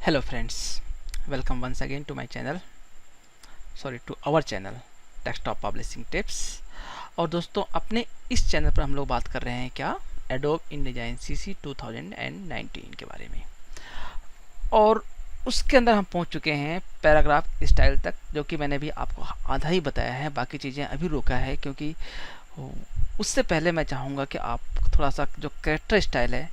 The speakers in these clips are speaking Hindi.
Hello friends, welcome once again to my channel, to our channel Desktop Publishing Tips। और दोस्तों अपने इस चैनल पर हम लोग बात कर रहे हैं क्या, Adobe InDesign CC 2019 के बारे में। और उसके अंदर हम पहुंच चुके हैं पैराग्राफ स्टाइल तक, जो कि मैंने भी आपको आधा ही बताया है, बाकी चीज़ें अभी रोका है क्योंकि उससे पहले मैं चाहूँगा कि आप थोड़ा सा जो कैरेक्टर स्टाइल है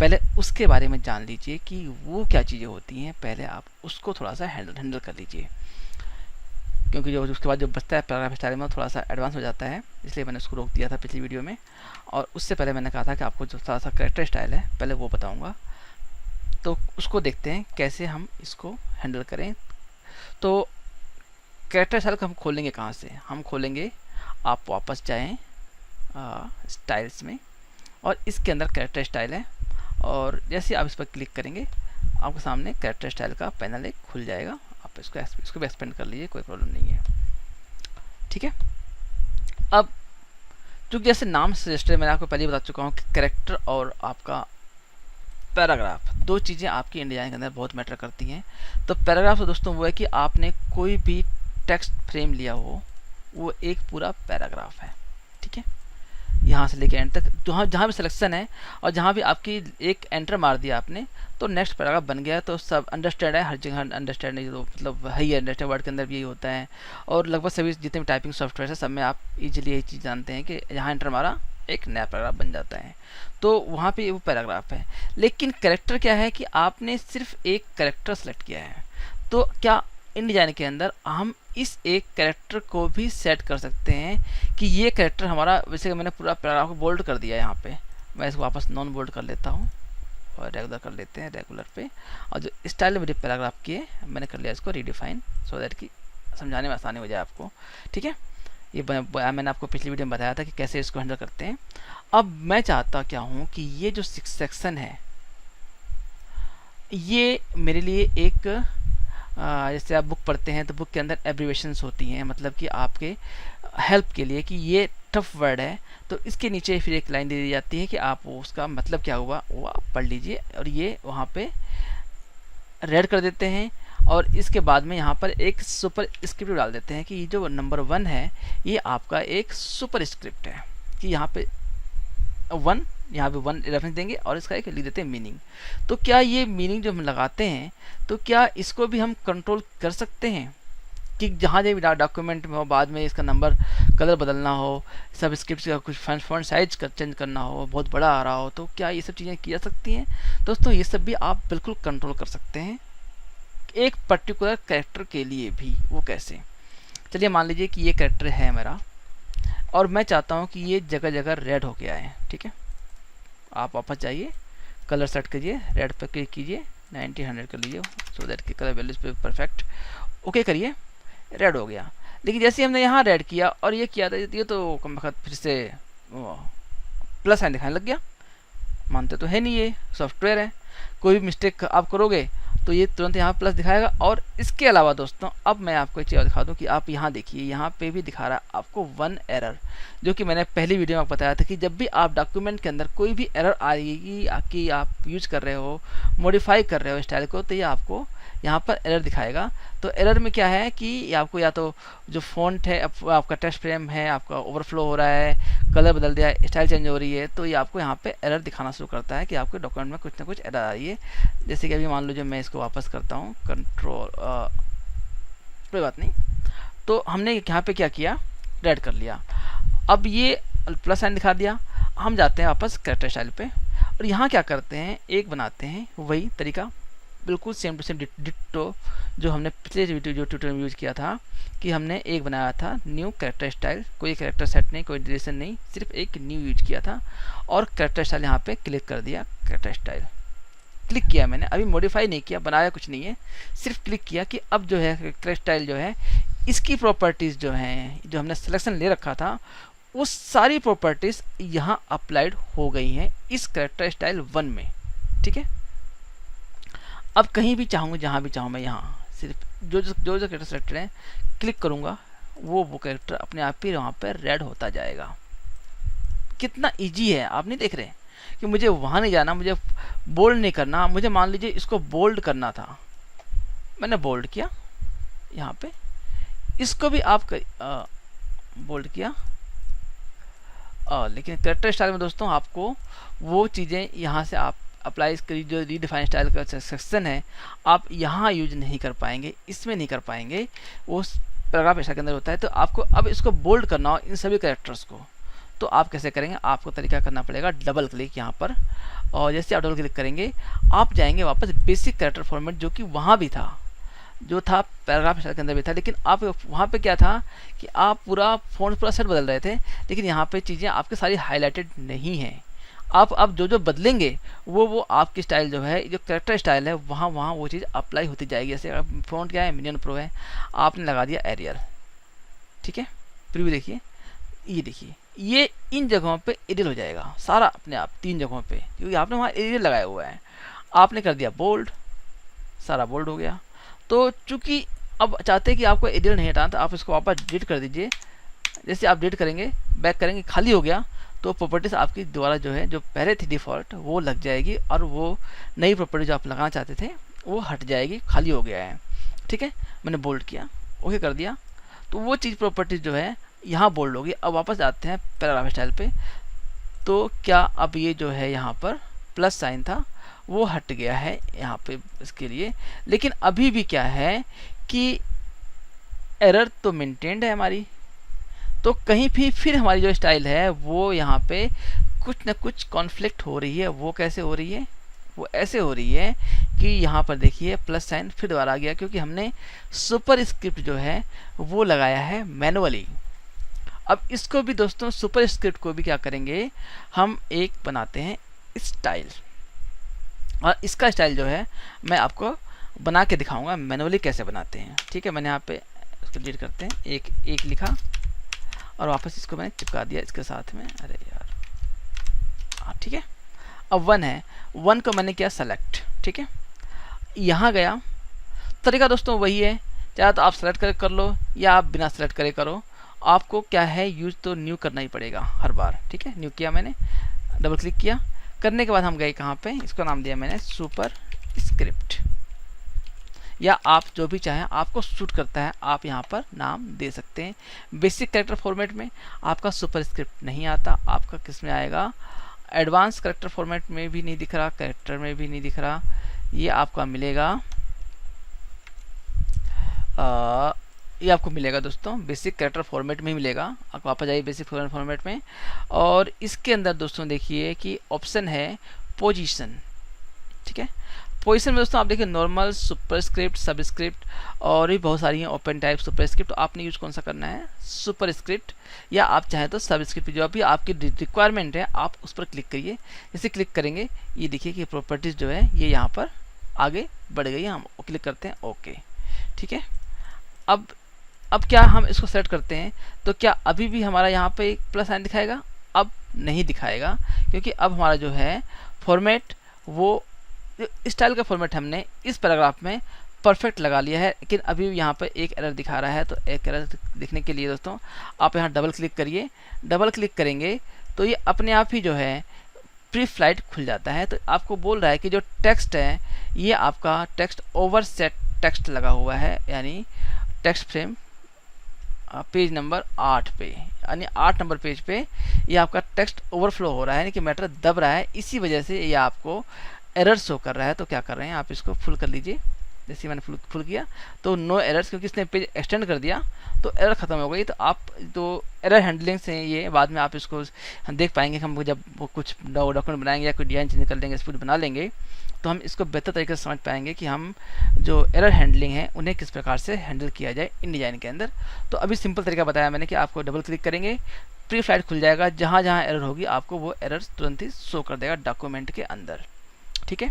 पहले उसके बारे में जान लीजिए कि वो क्या चीज़ें होती हैं। पहले आप उसको थोड़ा सा हैंडल कर लीजिए, क्योंकि जो उसके बाद जो बचता है पैराग्राफ स्टाइल में थोड़ा सा एडवांस हो जाता है, इसलिए मैंने उसको रोक दिया था पिछली वीडियो में। और उससे पहले मैंने कहा था कि आपको जो थोड़ा सा कैरेक्टर स्टाइल है पहले वो बताऊँगा, तो उसको देखते हैं कैसे हम इसको हैंडल करें। तो कैरेक्टर स्टाइल को हम खोलेंगे कहाँ से, हम खोलेंगे, आप वापस जाएँ स्टाइल्स में और इसके अंदर कैरेक्टर स्टाइल है, और जैसे आप इस पर क्लिक करेंगे आपके सामने कैरेक्टर स्टाइल का पैनल एक खुल जाएगा। आप इसको भी एक्सपेंड कर लीजिए, कोई प्रॉब्लम नहीं है, ठीक है। अब चूँकि जैसे नाम सजेस्ट है, मैंने आपको पहले बता चुका हूँ कि कैरेक्टर और आपका पैराग्राफ दो चीज़ें आपकी InDesign के अंदर बहुत मैटर करती हैं। तो पैराग्राफ तो दोस्तों वो है कि आपने कोई भी टेक्स्ट फ्रेम लिया हो, वो एक पूरा पैराग्राफ है, ठीक है। यहाँ से लेके एंड तक जहाँ भी सिलेक्शन है और जहाँ भी आपकी एक एंटर मार दिया आपने तो नेक्स्ट पैराग्राफ बन गया। तो सब अंडरस्टैंड है, हर जगह अंडरस्टैंड है, तो मतलब है ही अंडरस्टैंड, वर्ड के अंदर भी यही होता है। और लगभग सभी जितने भी टाइपिंग सॉफ्टवेयर है सब में आप इजीली यही चीज़ जानते हैं कि यहाँ एंटर मारा एक नया पैराग्राफ बन जाता है, तो वहाँ पे वो पैराग्राफ है। लेकिन कैरेक्टर क्या है कि आपने सिर्फ एक कैरेक्टर सेलेक्ट किया है, तो क्या InDesign के अंदर हम इस एक कैरेक्टर को भी सेट कर सकते हैं कि ये कैरेक्टर हमारा, वैसे मैंने पूरा पैराग्राफ को बोल्ड कर दिया यहाँ पे, मैं इसको वापस नॉन बोल्ड कर लेता हूँ और रेगुलर कर लेते हैं रेगुलर पे। और जो स्टाइल मेरे पैराग्राफ की है मैंने कर लिया इसको रीडिफाइन, सो दैट कि समझाने में आसानी हो जाए आपको, ठीक है। ये मैंने आपको पिछली वीडियो में बताया था कि कैसे इसको हैंडल करते हैं। अब मैं चाहता क्या हूँ कि ये जो सेक्शन है ये मेरे लिए एक जैसे आप बुक पढ़ते हैं तो बुक के अंदर एब्रीवेशंस होती हैं, मतलब कि आपके हेल्प के लिए कि ये टफ वर्ड है तो इसके नीचे फिर एक लाइन दे दी जाती है कि आप उसका मतलब क्या हुआ वो आप पढ़ लीजिए, और ये वहाँ पे रेड कर देते हैं। और इसके बाद में यहाँ पर एक सुपर स्क्रिप्ट डाल देते हैं कि ये जो नंबर 1 है ये आपका एक सुपर स्क्रिप्ट है, कि यहाँ पे 1 यहाँ पे 1 रेफरेंस देंगे और इसका एक लिख देते हैं मीनिंग। तो क्या ये मीनिंग जो हम लगाते हैं तो क्या इसको भी हम कंट्रोल कर सकते हैं कि जहाँ जब डॉक्यूमेंट में हो बाद में इसका नंबर कलर बदलना हो, सब स्क्रिप्ट का कुछ फॉन्ट साइज चेंज करना हो, बहुत बड़ा आ रहा हो, तो क्या ये सब चीज़ें की जा सकती हैं? दोस्तों ये सब भी आप बिल्कुल कंट्रोल कर सकते हैं एक पर्टिकुलर कैरेक्टर के लिए भी। वो कैसे? चलिए मान लीजिए कि ये कैरेक्टर है मेरा और मैं चाहता हूँ कि ये जगह जगह रेड हो गया है, ठीक है। आप वापस जाइए, कलर सेट करिए, रेड पर क्लिक कीजिए, 90 100 कर लीजिए, सो दैट कि कलर वैल्यूज पे परफेक्ट ओके करिए, रेड हो गया। लेकिन जैसे हमने यहाँ रेड किया और ये किया था ये तो कम वक्त फिर से प्लस साइन दिखाने लग गया। मानते तो है नहीं, ये सॉफ्टवेयर है, कोई भी मिस्टेक आप करोगे तो ये तुरंत यहाँ प्लस दिखाएगा। और इसके अलावा दोस्तों अब मैं आपको एक चीज़ और दिखा दूँ कि आप यहाँ देखिए, यहाँ पे भी दिखा रहा है आपको 1 एरर, जो कि मैंने पहली वीडियो में आपको बताया था कि जब भी आप डॉक्यूमेंट के अंदर कोई भी एरर आएगी कि आप यूज कर रहे हो, मॉडिफाई कर रहे हो स्टाइल को, तो ये आपको यहाँ पर एरर दिखाएगा। तो एरर में क्या है कि आपको या तो जो फ़ॉन्ट है आपका टेक्स्ट फ्रेम है आपका ओवरफ्लो हो रहा है, कलर बदल दिया है, स्टाइल चेंज हो रही है, तो ये आपको यहाँ पे एरर दिखाना शुरू करता है कि आपके डॉक्यूमेंट में कुछ ना कुछ एरर आ रही है। जैसे कि अभी मान लीजिए मैं इसको वापस करता हूँ कंट्रोल, कोई बात नहीं। तो हमने यहाँ पे क्या किया, रेड कर लिया, अब ये प्लस साइन दिखा दिया। हम जाते हैं वापस कैरेक्टर स्टाइल पे और यहाँ क्या करते हैं, एक बनाते हैं वही तरीका बिल्कुल सेम टू सेम डिट्टो जो हमने पिछले वीडियो जो ट्यूटोरियल में यूज़ किया था कि हमने एक बनाया था न्यू कैरेक्टर स्टाइल, कोई कैरेक्टर सेट नहीं, कोई ड्यूरेशन नहीं, सिर्फ एक न्यू यूज किया था और कैरेक्टर स्टाइल यहाँ पे क्लिक कर दिया। कैरेक्टर स्टाइल क्लिक किया मैंने, अभी मॉडिफाई नहीं किया, बनाया कुछ नहीं है, सिर्फ क्लिक किया कि अब जो है कैरेक्टर स्टाइल जो है इसकी प्रॉपर्टीज़ जो हैं जो हमने सिलेक्शन ले रखा था वो सारी प्रॉपर्टीज़ यहाँ अप्लाइड हो गई हैं इस कैरेक्टर स्टाइल 1 में, ठीक है। अब कहीं भी चाहूँगा, जहाँ भी चाहूँ मैं, यहाँ सिर्फ जो कैरेक्टर सेलेक्टेड है क्लिक करूँगा वो कैरेक्टर अपने आप ही वहाँ पर रेड होता जाएगा। कितना इजी है, आप नहीं देख रहे कि मुझे वहाँ नहीं जाना, मुझे बोल्ड नहीं करना, मुझे मान लीजिए इसको बोल्ड करना था, मैंने बोल्ड किया यहाँ पे, इसको भी आप बोल्ड किया। लेकिन कैरेक्टर स्टाइल में दोस्तों आपको वो चीज़ें यहाँ से आप अप्लाई करी, जो रीडिफाइन स्टाइल का सेक्शन है आप यहाँ यूज नहीं कर पाएंगे, इसमें नहीं कर पाएंगे, वो पैराग्राफ स्टाइल के अंदर होता है। तो आपको अब इसको बोल्ड करना हो इन सभी कैरेक्टर्स को, तो आप कैसे करेंगे, आपको तरीका करना पड़ेगा डबल क्लिक यहाँ पर, और जैसे आप डबल क्लिक करेंगे आप जाएंगे वापस बेसिक कैरेक्टर फॉर्मेट जो कि वहाँ भी था, जो था पैराग्राफ स्टाइल के अंदर भी था, लेकिन आप वहाँ पे क्या था कि आप पूरा फ़ॉन्ट पूरा सेट बदल रहे थे, लेकिन यहाँ पे चीज़ें आपके सारी हाईलाइटेड नहीं हैं। आप अब जो बदलेंगे वो आपकी स्टाइल जो है, जो कैरेक्टर स्टाइल है, वहाँ वो चीज़ अप्लाई होती जाएगी। जैसे फ़ॉन्ट क्या है, मिनियन प्रो है, आपने लगा दिया एरियल, ठीक है, प्रीव्यू देखिए, ये देखिए, ये इन जगहों पे एरियल हो जाएगा सारा अपने आप, 3 जगहों पे, क्योंकि आपने वहाँ एरियल लगाया हुआ है। आपने कर दिया बोल्ड, सारा बोल्ड हो गया। तो चूंकि अब चाहते हैं कि आपको एरियल नहीं हटाना, तो आप इसको वापस डिलीट कर दीजिए। जैसे आप डिलीट करेंगे, बैक करेंगे, खाली हो गया, तो प्रॉपर्टीज आपकी दोबारा जो है, जो पहले थी डिफ़ॉल्ट, वो लग जाएगी, और वो नई प्रॉपर्टी जो आप लगाना चाहते थे वो हट जाएगी, खाली हो गया है, ठीक है। मैंने बोल्ड किया, ओके कर दिया, तो वो चीज़ प्रॉपर्टीज जो है यहाँ बोल्ड होगी। अब वापस आते हैं पैराग्राफ स्टाइल पे, तो क्या अब ये जो है यहाँ पर प्लस साइन था वो हट गया है यहाँ पे इसके लिए, लेकिन अभी भी क्या है कि एरर तो मेंटेन्ड है हमारी, तो कहीं भी फिर हमारी जो स्टाइल है वो यहाँ पे कुछ ना कुछ कॉन्फ्लिक्ट हो रही है। वो कैसे हो रही है, वो ऐसे हो रही है कि यहाँ पर देखिए प्लस साइन फिर दोबारा आ गया, क्योंकि हमने सुपर स्क्रिप्ट जो है वो लगाया है मैनुअली। अब इसको भी दोस्तों, सुपर स्क्रिप्ट को भी क्या करेंगे, हम एक बनाते हैं स्टाइल, और इसका स्टाइल जो है मैं आपको बना के दिखाऊंगा मैनुअली कैसे बनाते हैं, ठीक है। मैंने यहाँ पे इसको डिलीट करते हैं, एक लिखा और वापस इसको मैंने चिपका दिया इसके साथ में, अरे यार, हाँ ठीक है। अब 1 है, 1 को मैंने किया सेलेक्ट, ठीक है, यहाँ गया। तरीका दोस्तों वही है, चाहे तो आप सेलेक्ट करके कर लो या आप बिना सेलेक्ट करे करो, आपको क्या है यूज तो न्यू करना ही पड़ेगा हर बार, ठीक है। न्यू किया मैंने, डबल क्लिक किया, करने के बाद हम गए कहाँ पे, इसका नाम दिया मैंने सुपर स्क्रिप्ट, या आप जो भी चाहें, आपको सूट करता है आप यहाँ पर नाम दे सकते हैं। बेसिक कैरेक्टर फॉर्मेट में आपका सुपर स्क्रिप्ट नहीं आता, आपका किस में आएगा, एडवांस कैरेक्टर फॉर्मेट में भी नहीं दिख रहा, कैरेक्टर में भी नहीं दिख रहा, ये आपका मिलेगा, ये आपको मिलेगा दोस्तों बेसिक कैरेक्टर फॉर्मेट में ही मिलेगा। आप वापस जाइए बेसिक फॉर्मेट में, और इसके अंदर दोस्तों देखिए कि ऑप्शन है पोजीशन, ठीक है। पोजीशन में दोस्तों आप देखिए नॉर्मल, सुपर स्क्रिप्ट, सब स्क्रिप्ट और भी बहुत सारी हैं, ओपन टाइप, सुपर स्क्रिप्ट। तो आपने यूज कौन सा करना है, सुपर स्क्रिप्ट, या आप चाहें तो सब स्क्रिप्ट, जो भी आपकी रिक्वायरमेंट है आप उस पर क्लिक करिए। जैसे क्लिक करेंगे ये देखिए कि प्रॉपर्टीज जो है ये यहाँ पर आगे बढ़ गई है, हम क्लिक करते हैं ओके, ठीक है। अब क्या हम इसको सेलेक्ट करते हैं, तो क्या अभी भी हमारा यहाँ पे एक प्लस साइन दिखाएगा, अब नहीं दिखाएगा, क्योंकि अब हमारा जो है फॉर्मेट, वो स्टाइल का फॉर्मेट हमने इस पैराग्राफ में परफेक्ट लगा लिया है, लेकिन अभी यहाँ पर एक एरर दिखा रहा है। तो एक एरर दिखने के लिए दोस्तों आप यहाँ डबल क्लिक करिए, डबल क्लिक करेंगे तो ये अपने आप ही जो है प्री फ्लाइट खुल जाता है। तो आपको बोल रहा है कि जो टेक्स्ट है ये आपका टेक्स्ट ओवरसेट टेक्स्ट लगा हुआ है, यानी टेक्स्ट फ्रेम पेज नंबर 8 पे, यानी 8 नंबर पेज पे ये आपका टेक्स्ट ओवरफ्लो हो रहा है, यानी कि मैटर दब रहा है, इसी वजह से ये आपको एरर शो कर रहा है। तो क्या कर रहे हैं, आप इसको फुल कर लीजिए। जैसे मैंने फुल किया तो नो एरर्स, क्योंकि इसने पेज एक्सटेंड कर दिया तो एरर खत्म हो गई। तो आप तो एरर हैंडलिंग से ये बाद में आप इसको हम देख पाएंगे, हम जब वो कुछ डॉक्यूमेंट बनाएंगे या कोई डिजाइन चेंज कर लेंगे, स्पूड बना लेंगे, तो हम इसको बेहतर तरीके से समझ पाएंगे कि हम जो एरर हैंडलिंग है उन्हें किस प्रकार से हैंडल किया जाए इन डिजाइन के अंदर। तो अभी सिंपल तरीका बताया मैंने कि आपको डबल क्लिक करेंगे, प्री फ्लाइट खुल जाएगा, जहाँ जहाँ एरर होगी आपको वो एरर तुरंत ही शो कर देगा डॉक्यूमेंट के अंदर, ठीक है।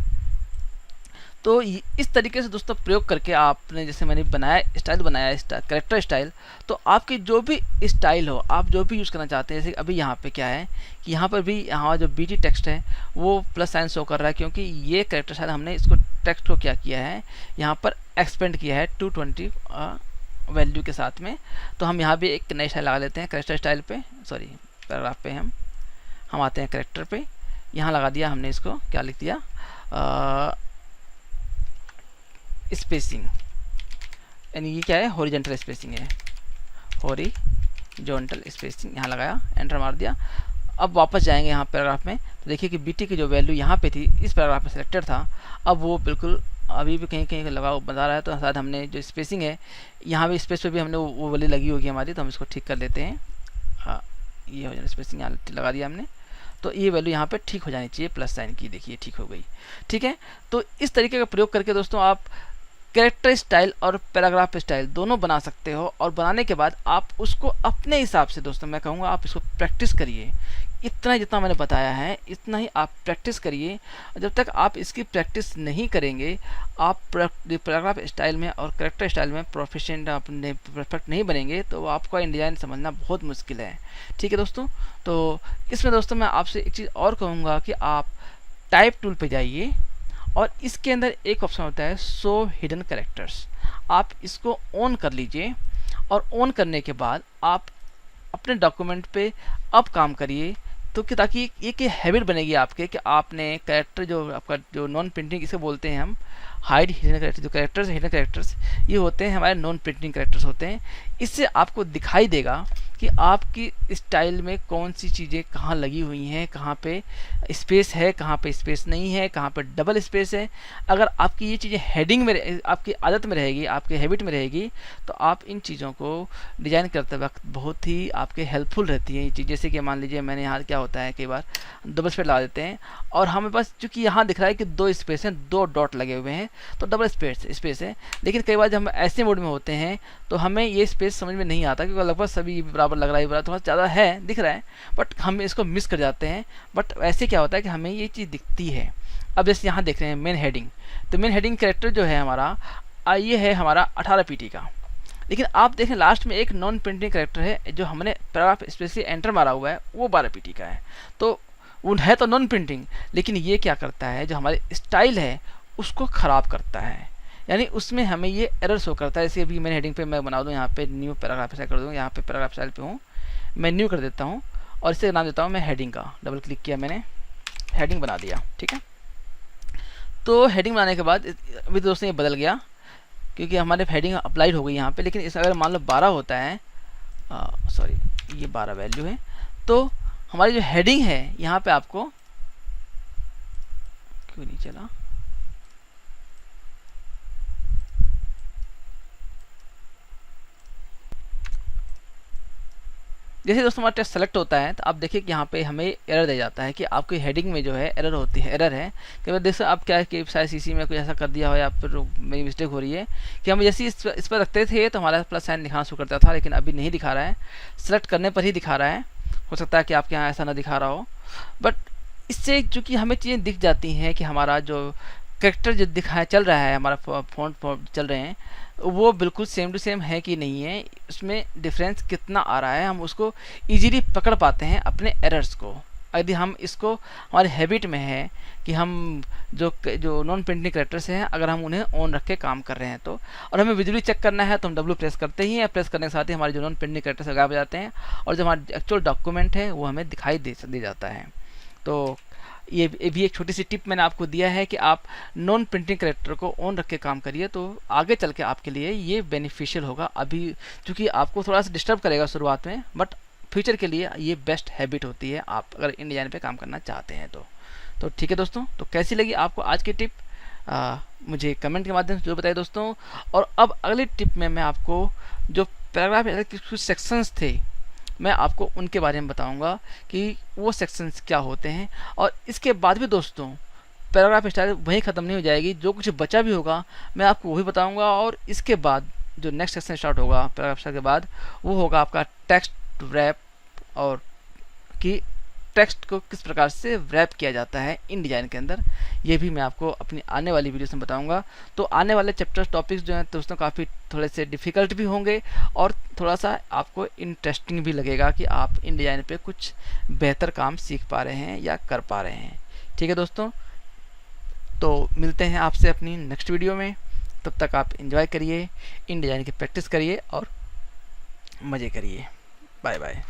तो इस तरीके से दोस्तों प्रयोग करके आपने, जैसे मैंने बनाया स्टाइल बनाया कैरेक्टर स्टाइल, तो आपकी जो भी स्टाइल हो, आप जो भी यूज़ करना चाहते हैं, जैसे अभी यहाँ पे क्या है कि यहाँ पर भी यहाँ जो बीटी टेक्स्ट है वो प्लस साइन शो कर रहा है, क्योंकि ये कैरेक्टर स्टाइल हमने इसको टेक्स्ट को क्या किया है, यहाँ पर एक्सपेंड किया है 220 वैल्यू के साथ में। तो हम यहाँ भी एक नई स्टाइल लगा लेते हैं कैरेक्टर स्टाइल पे, सॉरी पैराग्राफ पे हम आते हैं कैरेक्टर पे, यहाँ लगा दिया हमने, इसको क्या लिख दिया, स्पेसिंग, यानी ये क्या है, हॉरिजॉन्टल स्पेसिंग है, हॉरिजॉन्टल स्पेसिंग यहाँ लगाया, एंटर मार दिया। अब वापस जाएंगे यहाँ पैराग्राफ में, तो देखिए कि BT की जो वैल्यू यहाँ पे थी इस पैराग्राफ में सिलेक्टेड था, अब वो बिल्कुल अभी भी कहीं कहीं लगा बता रहा है। तो शायद हमने जो स्पेसिंग है यहाँ भी स्पेस पे भी हमने वो वाली लगी होगी हमारी, तो हम इसको ठीक कर लेते हैं। हाँ, ये हो जाए स्पेसिंग यहाँ लगा दिया हमने, तो ये वैल्यू यहाँ पे ठीक हो जानी चाहिए प्लस साइन की, देखिए ठीक हो गई। ठीक है, तो इस तरीके का प्रयोग करके दोस्तों आप कैरेक्टर स्टाइल और पैराग्राफ स्टाइल दोनों बना सकते हो, और बनाने के बाद आप उसको अपने हिसाब से दोस्तों मैं कहूँगा आप इसको प्रैक्टिस करिए। इतना जितना मैंने बताया है इतना ही आप प्रैक्टिस करिए। जब तक आप इसकी प्रैक्टिस नहीं करेंगे, आप पैराग्राफ स्टाइल में और कैरेक्टर स्टाइल में प्रोफिशिएंट अपने परफेक्ट नहीं बनेंगे, तो आपका InDesign समझना बहुत मुश्किल है। ठीक है दोस्तों, तो इसमें दोस्तों मैं आपसे एक चीज़ और कहूँगा कि आप टाइप टूल पे जाइए, और इसके अंदर एक ऑप्शन होता है शो हिडन कैरेक्टर्स, आप इसको ऑन कर लीजिए। और ऑन करने के बाद आप अपने डॉक्यूमेंट पे अब काम करिए, तो कि ताकि एक हैबिट बनेगी आपके कि आपने कैरेक्टर जो आपका जो नॉन प्रिंटिंग इसे बोलते हैं हम हाइड हिडन कैरेक्टर, जो कैरेक्टर्स हिडन कैरेक्टर्स ये होते हैं हमारे नॉन प्रिंटिंग कैरेक्टर्स होते हैं। इससे आपको दिखाई देगा कि आपकी स्टाइल में कौन सी चीज़ें कहाँ लगी हुई हैं, कहाँ पे स्पेस है, कहाँ पे स्पेस नहीं है, कहाँ पे डबल स्पेस है। अगर आपकी ये चीज़ें हेडिंग में आपकी आदत में रहेगी, आपके हैबिट में रहेगी, तो आप इन चीज़ों को डिज़ाइन करते वक्त बहुत ही आपके हेल्पफुल रहती है ये चीज़। जैसे कि मान लीजिए मैंने यहाँ क्या होता है कई बार डबल स्पेस लगा देते हैं, और हमें बस चूँकि यहाँ दिख रहा है कि 2 स्पेस हैं, 2 डॉट लगे हुए हैं, तो डबल स्पेस है। लेकिन कई बार जब हम ऐसे मोड में होते हैं तो हमें ये स्पेस समझ में नहीं आता, क्योंकि लगभग सभी बराबर लग रहा है, बराबर थोड़ा ज़्यादा है दिख रहा है, बट हम इसको मिस कर जाते हैं। बट ऐसे क्या होता है कि हमें ये चीज़ दिखती है। अब जैसे यहाँ देख रहे हैं मेन हेडिंग, तो मेन हेडिंग कैरेक्टर जो है हमारा ये है हमारा 18 PT का, लेकिन आप देखें लास्ट में एक नॉन प्रिंटिंग कैरेक्टर है जो हमने पैराग्राफ स्पेशली एंटर मारा हुआ है, वो 12 PT का है। तो वो है तो नॉन प्रिंटिंग, लेकिन ये क्या करता है, जो हमारे स्टाइल है उसको ख़राब करता है, यानी उसमें हमें ये एरर शो करता है। जैसे अभी मैंने हेडिंग पे मैं बना दूँ, यहाँ पे न्यू पैराग्राफ स्टाइल कर दूँ, यहाँ पे पैराग्राफ स्टाइल पे हूँ, मैं न्यू कर देता हूँ और इसे नाम देता हूँ मैं हेडिंग का। डबल क्लिक किया मैंने, हेडिंग बना दिया। ठीक है, तो हेडिंग बनाने के बाद अभी दोस्तों ये बदल गया क्योंकि हमारे हेडिंग अप्लाइड हो गई यहाँ पे। लेकिन इस अगर मान लो 12 होता है, सॉरी ये 12 वैल्यू है, तो हमारी जो हेडिंग है यहाँ पे आपको क्यों नहीं चला, जैसे दोस्तों हमारा टेक्स्ट सेलेक्ट होता है तो आप देखिए कि यहाँ पे हमें एरर दे जाता है कि आपकी हेडिंग में जो है एरर होती है, एरर है कि देखो आप क्या है कि शायद CC में कुछ ऐसा कर दिया हो या फिर मेरी मिस्टेक हो रही है कि हम जैसे इस पर रखते थे तो हमारा प्लस साइन दिखाना शुरू करता था, लेकिन अभी नहीं दिखा रहा है, सेलेक्ट करने पर ही दिखा रहा है। हो सकता है कि आपके यहाँ ऐसा ना दिखा रहा हो, बट इससे चूँकि हमें चीज़ें दिख जाती हैं कि हमारा जो कैरेक्टर जो दिखाया चल रहा है, हमारा फॉन्ट चल रहे हैं, वो बिल्कुल सेम टू सेम है कि नहीं है, उसमें डिफरेंस कितना आ रहा है, हम उसको इजीली पकड़ पाते हैं अपने एरर्स को। यदि हम इसको हमारे हैबिट में है कि हम जो नॉन प्रिंटिंग कैरेक्टर्स हैं अगर हम उन्हें ऑन रख के काम कर रहे हैं तो, और हमें विजुअली चेक करना है तो हम W प्रेस करते ही हैं, प्रेस करने के साथ ही हमारे जो नॉन प्रिंटिंग कैरेक्टर्स गायब हो जाते हैं और जो हमारा एक्चुअल डॉक्यूमेंट है वो हमें दिखाई दे जाता है। तो ये भी एक छोटी सी टिप मैंने आपको दिया है कि आप नॉन प्रिंटिंग कैरेक्टर को ऑन रख के काम करिए, तो आगे चल के आपके लिए ये बेनिफिशियल होगा। अभी चूँकि आपको थोड़ा सा डिस्टर्ब करेगा शुरुआत में, बट फ्यूचर के लिए ये बेस्ट हैबिट होती है आप अगर InDesign पे काम करना चाहते हैं तो ठीक है दोस्तों। तो कैसी लगी आपको आज की टिप, मुझे कमेंट के माध्यम से जरूर बताइए दोस्तों। और अब अगली टिप में मैं आपको जो पैराग्राफ के कुछ सेक्शंस थे मैं आपको उनके बारे में बताऊंगा कि वो सेक्शंस क्या होते हैं। और इसके बाद भी दोस्तों पैराग्राफ स्टाइल वहीं ख़त्म नहीं हो जाएगी, जो कुछ बचा भी होगा मैं आपको वही बताऊंगा। और इसके बाद जो नेक्स्ट सेक्शन स्टार्ट होगा पैराग्राफ स्टाइल के बाद, वो होगा आपका टेक्स्ट रैप, और कि टेक्स्ट को किस प्रकार से रैप किया जाता है InDesign के अंदर, ये भी मैं आपको अपनी आने वाली वीडियोस में बताऊंगा। तो आने वाले चैप्टर्स टॉपिक्स जो हैं दोस्तों काफ़ी थोड़े से डिफ़िकल्ट भी होंगे और थोड़ा सा आपको इंटरेस्टिंग भी लगेगा कि आप InDesign पे कुछ बेहतर काम सीख पा रहे हैं या कर पा रहे हैं। ठीक है दोस्तों, तो मिलते हैं आपसे अपनी नेक्स्ट वीडियो में। तब तक आप एंजॉय करिए, InDesign की प्रैक्टिस करिए और मज़े करिए। Bye bye.